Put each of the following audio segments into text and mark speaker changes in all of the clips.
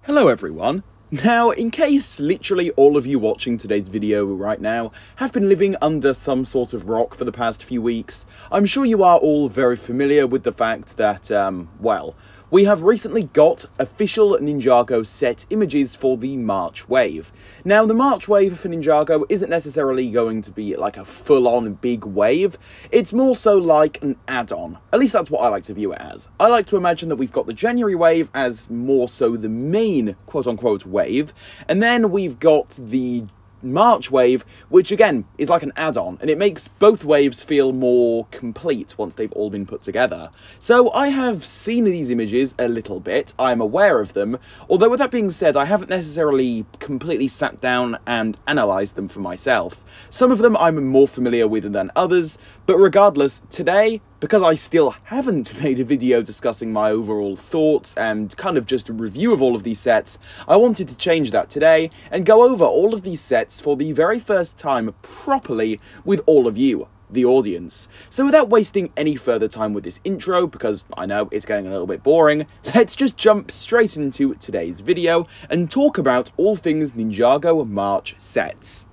Speaker 1: Hello everyone. Now, in case literally all of you watching today's video right now have been living under some sort of rock for the past few weeks, I'm sure you are all very familiar with the fact that, well, we have recently got official Ninjago set images for the March wave. Now, the March wave for Ninjago isn't necessarily going to be like a full-on big wave, it's more so like an add-on. At least that's what I like to view it as. I like to imagine that we've got the January wave as more so the main quote-unquote wave, and then we've got the March wave, which again is like an add-on, and it makes both waves feel more complete once they've all been put together. So I have seen these images a little bit, I'm aware of them, although with that being said, I haven't necessarily completely sat down and analysed them for myself. Some of them I'm more familiar with than others, but regardless, today, because I still haven't made a video discussing my overall thoughts and kind of just a review of all of these sets, I wanted to change that today and go over all of these sets for the very first time properly with all of you, the audience. So without wasting any further time with this intro, because I know it's getting a little bit boring, let's just jump straight into today's video and talk about all things Ninjago March sets.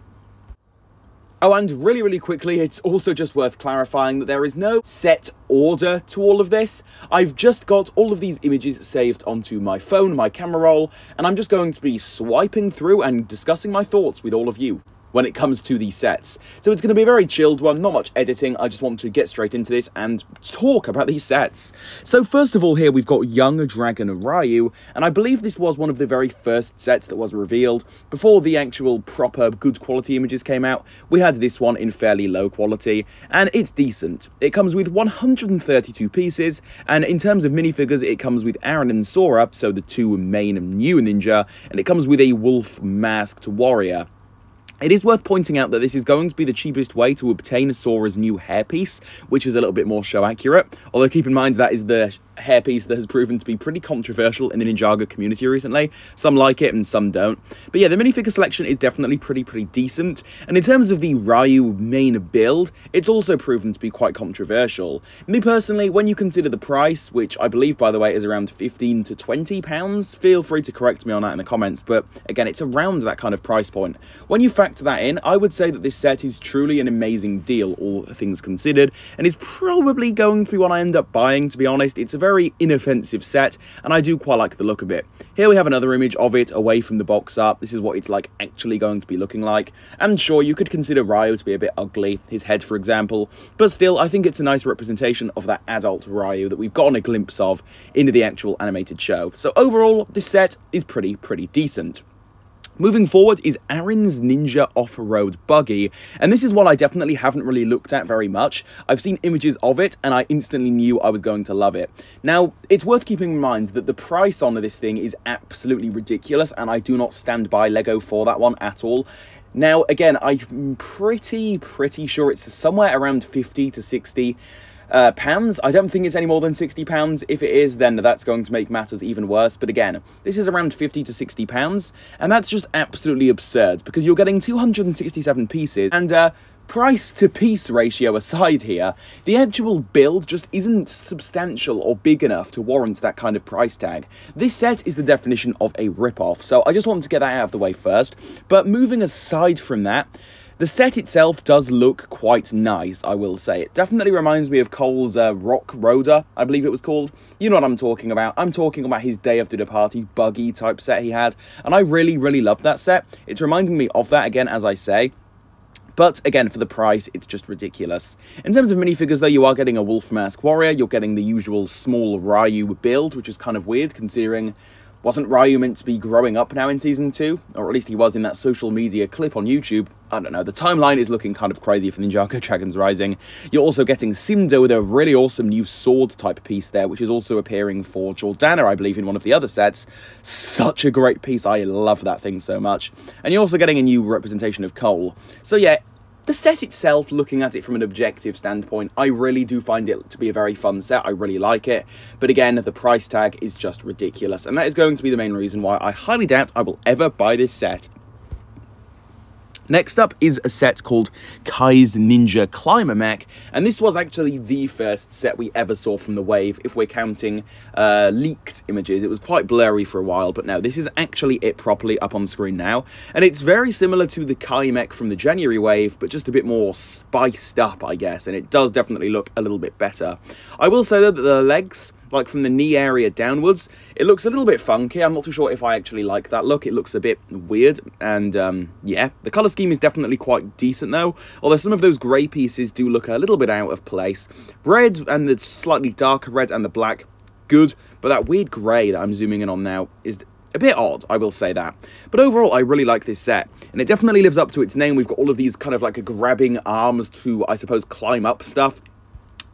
Speaker 1: Oh, and really quickly, it's also just worth clarifying that there is no set order to all of this. I've just got all of these images saved onto my phone, my camera roll, and I'm just going to be swiping through and discussing my thoughts with all of you when it comes to these sets. So it's going to be a very chilled one, not much editing, I just want to get straight into this and talk about these sets. So first of all here we've got young Dragon Rio, and I believe this was one of the very first sets that was revealed. Before the actual proper good quality images came out, we had this one in fairly low quality, and it's decent. It comes with 132 pieces, and in terms of minifigures it comes with Aaron and Sora, so the two main new ninja, and it comes with a wolf masked warrior. It is worth pointing out that this is going to be the cheapest way to obtain Sora's new hairpiece, which is a little bit more show accurate, although keep in mind that is the hairpiece that has proven to be pretty controversial in the Ninjago community recently. Some like it and some don't. But yeah, the minifigure selection is definitely pretty decent, and in terms of the Ryu main build, it's also proven to be quite controversial. Me personally, when you consider the price, which I believe by the way is around 15 to 20 pounds, feel free to correct me on that in the comments, but again, it's around that kind of price point. When you factor that in, I would say that this set is truly an amazing deal, all things considered, and is probably going to be one I end up buying, to be honest. It's a very inoffensive set, and I do quite like the look of it. Here we have another image of it away from the box art. This is what it's like actually going to be looking like, and sure, you could consider Ryo to be a bit ugly, his head for example, but still, I think it's a nice representation of that adult Ryo that we've gotten a glimpse of into the actual animated show. So overall, this set is pretty decent. Moving forward is Aaron's Ninja Offroad Buggy, and this is one I definitely haven't really looked at very much. I've seen images of it, and I instantly knew I was going to love it. Now, it's worth keeping in mind that the price on this thing is absolutely ridiculous, and I do not stand by Lego for that one at all. Now, again, I'm pretty sure it's somewhere around 50 to 60 pounds. I don't think it's any more than £60. If it is, then that's going to make matters even worse. But again, this is around 50 to 60 pounds, and that's just absolutely absurd because you're getting 267 pieces, and price to piece ratio aside here, the actual build just isn't substantial or big enough to warrant that kind of price tag. This set is the definition of a rip-off, so I just wanted to get that out of the way first. But moving aside from that, the set itself does look quite nice, I will say. It definitely reminds me of Cole's Rock Roader, I believe it was called. You know what I'm talking about. I'm talking about his Day After the Party buggy type set he had, and I really loved that set. It's reminding me of that again, as I say. But again, for the price, it's just ridiculous. In terms of minifigures, though, you are getting a Wolf Mask Warrior. You're getting the usual small Ryu build, which is kind of weird, considering wasn't Ryu meant to be growing up now in Season 2? Or at least he was in that social media clip on YouTube. I don't know, the timeline is looking kind of crazy for Ninjago Dragons Rising. You're also getting Simdo with a really awesome new sword-type piece there, which is also appearing for Jordana, I believe, in one of the other sets. Such a great piece, I love that thing so much. And you're also getting a new representation of Cole. So yeah, the set itself, looking at it from an objective standpoint, I really do find it to be a very fun set. I really like it. But again, the price tag is just ridiculous. And that is going to be the main reason why I highly doubt I will ever buy this set. Next up is a set called Kai's Ninja Climber Mech, and this was actually the first set we ever saw from the wave, if we're counting leaked images. It was quite blurry for a while, but no, this is actually it properly up on the screen now, and it's very similar to the Kai mech from the January wave, but just a bit more spiced up, I guess, and it does definitely look a little bit better. I will say, though, that the legs, like from the knee area downwards, it looks a little bit funky. I'm not too sure if I actually like that look. It looks a bit weird, and yeah, the colour scheme is definitely quite decent though, although some of those grey pieces do look a little bit out of place. Red and the slightly darker red and the black, good, but that weird grey that I'm zooming in on now is a bit odd, I will say that. But overall, I really like this set, and it definitely lives up to its name. We've got all of these kind of like grabbing arms to, I suppose, climb up stuff.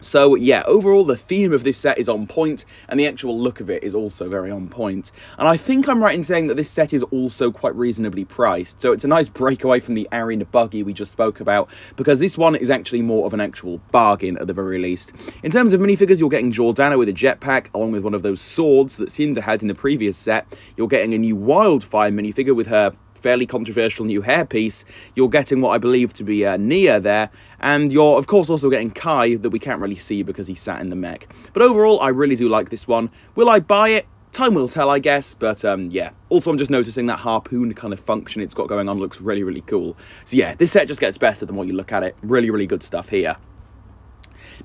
Speaker 1: So yeah, overall the theme of this set is on point, and the actual look of it is also very on point. And I think I'm right in saying that this set is also quite reasonably priced, so it's a nice breakaway from the Dragon Buggy we just spoke about, because this one is actually more of an actual bargain at the very least. In terms of minifigures, you're getting Jordana with a jetpack, along with one of those swords that Cinder had in the previous set. You're getting a new Wildfire minifigure with her fairly controversial new hairpiece. You're getting what I believe to be Nia there, and you're of course also getting Kai, that we can't really see because he sat in the mech. But overall, I really do like this one. Will I buy it? Time will tell, I guess, but yeah. Also, I'm just noticing that harpoon kind of function it's got going on looks really, really cool. So yeah, this set just gets better the more you look at it. Really, really good stuff here.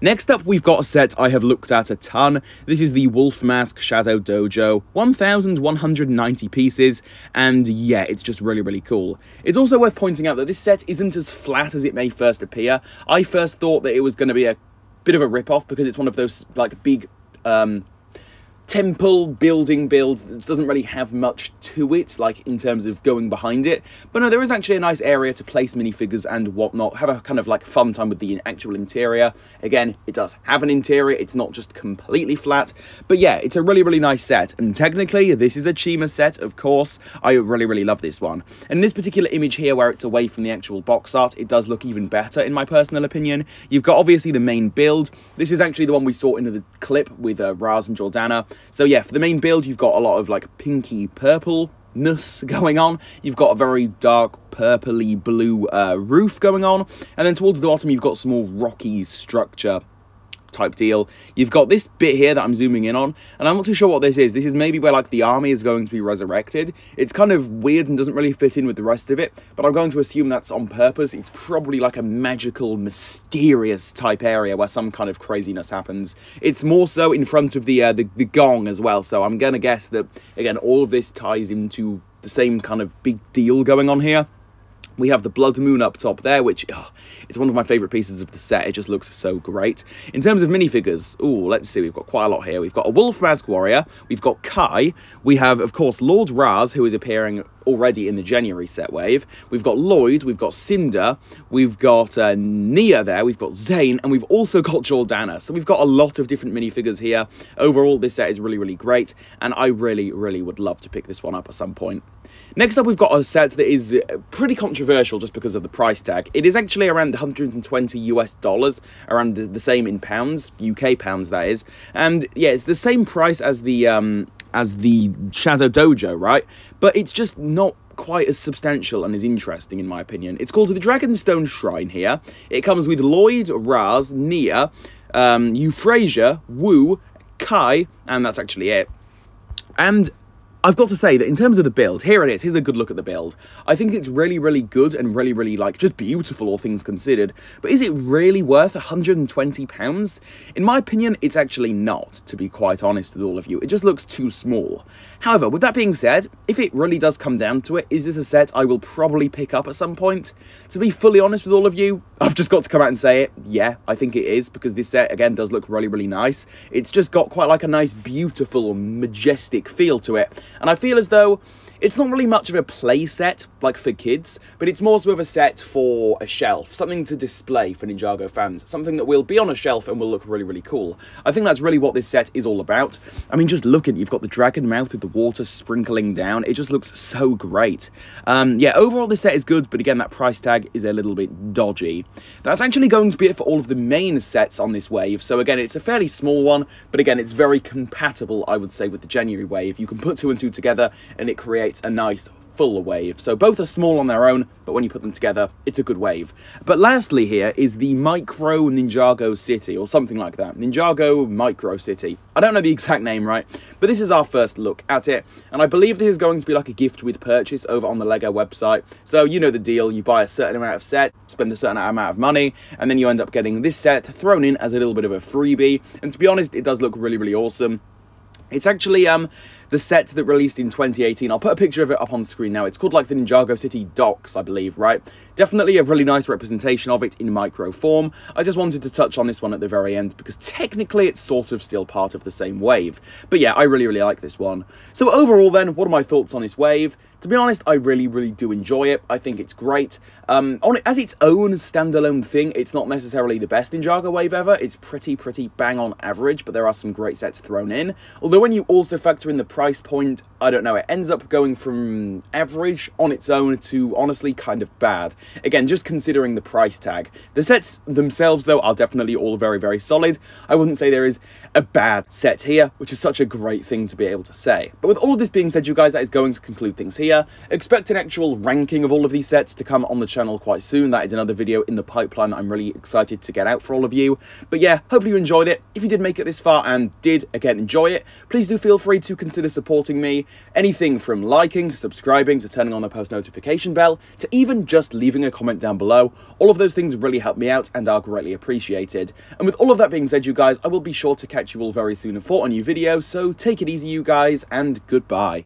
Speaker 1: Next up, we've got a set I have looked at a ton. This is the Wolf Mask Shadow Dojo, 1,190 pieces, and yeah, it's just really, really cool. It's also worth pointing out that this set isn't as flat as it may first appear. I first thought that it was going to be a bit of a rip-off because it's one of those, like, big, temple building builds that doesn't really have much to it, like in terms of going behind it. But no, there is actually a nice area to place minifigures and whatnot, have a kind of like fun time with the actual interior. Again, it does have an interior, it's not just completely flat, but yeah, it's a really, really nice set. And technically, this is a Chima set, of course. I really, really love this one. And this particular image here, where it's away from the actual box art, it does look even better, in my personal opinion. You've got obviously the main build. This is actually the one we saw in the clip with Raz and Jordana. So yeah, for the main build, you've got a lot of like pinky purpleness going on. You've got a very dark purpley blue roof going on. And then towards the bottom, you've got some more rocky structure type deal. You've got this bit here that I'm zooming in on, and I'm not too sure what this is. This is maybe where like the army is going to be resurrected. It's kind of weird and doesn't really fit in with the rest of it, but I'm going to assume that's on purpose. It's probably like a magical, mysterious type area where some kind of craziness happens. It's more so in front of the gong as well, so I'm gonna guess that, again, all of this ties into the same kind of big deal going on here. We have the Blood Moon up top there, which it's one of my favourite pieces of the set. It just looks so great. In terms of minifigures, ooh, let's see, we've got quite a lot here. We've got a Wolf Mask Warrior, we've got Kai, we have, of course, Lord Raz, who is appearing already in the January set wave. We've got Lloyd, we've got Cinder, we've got Nia there, we've got Zane, and we've also got Jordana. So we've got a lot of different minifigures here. Overall, this set is really, really great, and I really, really would love to pick this one up at some point. Next up, we've got a set that is pretty controversial just because of the price tag. It is actually around 120 US dollars, around the same in pounds, UK pounds that is. And yeah, it's the same price as the Shadow Dojo, right? But it's just not quite as substantial and as interesting, in my opinion. It's called the Dragonstone Shrine here. It comes with Lloyd, Raz, Nia, Euphrasia, Wu, Kai, and that's actually it. And I've got to say that in terms of the build, here it is, here's a good look at the build. I think it's really, really good and really, really, like, just beautiful, all things considered. But is it really worth £120? In my opinion, it's actually not, to be quite honest with all of you. It just looks too small. However, with that being said, if it really does come down to it, is this a set I will probably pick up at some point? To be fully honest with all of you, I've just got to come out and say it. Yeah, I think it is, because this set, again, does look really, really nice. It's just got quite like a nice, beautiful, majestic feel to it. And I feel as though it's not really much of a play set, like for kids, but it's more so of a set for a shelf, something to display for Ninjago fans, something that will be on a shelf and will look really, really cool. I think that's really what this set is all about. I mean, just look at it, you've got the dragon mouth with the water sprinkling down. It just looks so great. Yeah, overall this set is good, but again, that price tag is a little bit dodgy. That's actually going to be it for all of the main sets on this wave. So again, it's a fairly small one, but again, it's very compatible, I would say, with the January wave. You can put two and two together and it creates a nice full wave. So both are small on their own, but when you put them together, it's a good wave. But lastly here is the Micro Ninjago City, or something like that. Ninjago Micro City. I don't know the exact name, right? But this is our first look at it, and I believe this is going to be like a gift with purchase over on the LEGO website. So you know the deal, you buy a certain amount of set, spend a certain amount of money, and then you end up getting this set thrown in as a little bit of a freebie. And to be honest, it does look really, really awesome. It's actually the set that released in 2018. I'll put a picture of it up on the screen now. It's called like the Ninjago City Docks, I believe, right? Definitely a really nice representation of it in micro form. I just wanted to touch on this one at the very end because technically it's sort of still part of the same wave. But yeah, I really, really like this one. So overall then, what are my thoughts on this wave? To be honest, I really, really do enjoy it. I think it's great. As its own standalone thing, it's not necessarily the best Ninjago wave ever. It's pretty bang on average, but there are some great sets thrown in. Although when you also factor in the price point, I don't know, it ends up going from average on its own to honestly kind of bad. Again, just considering the price tag. The sets themselves, though, are definitely all very, very solid. I wouldn't say there is a bad set here, which is such a great thing to be able to say. But with all of this being said, you guys, that is going to conclude things here. Expect an actual ranking of all of these sets to come on the channel quite soon. That is another video in the pipeline that I'm really excited to get out for all of you. But yeah, hopefully you enjoyed it. If you did make it this far and did, again, enjoy it, please do feel free to consider supporting me. Anything from liking to subscribing to turning on the post notification bell to even just leaving a comment down below. All of those things really help me out and are greatly appreciated. And with all of that being said, you guys, I will be sure to catch you all very soon for a new video. So take it easy, you guys, and goodbye.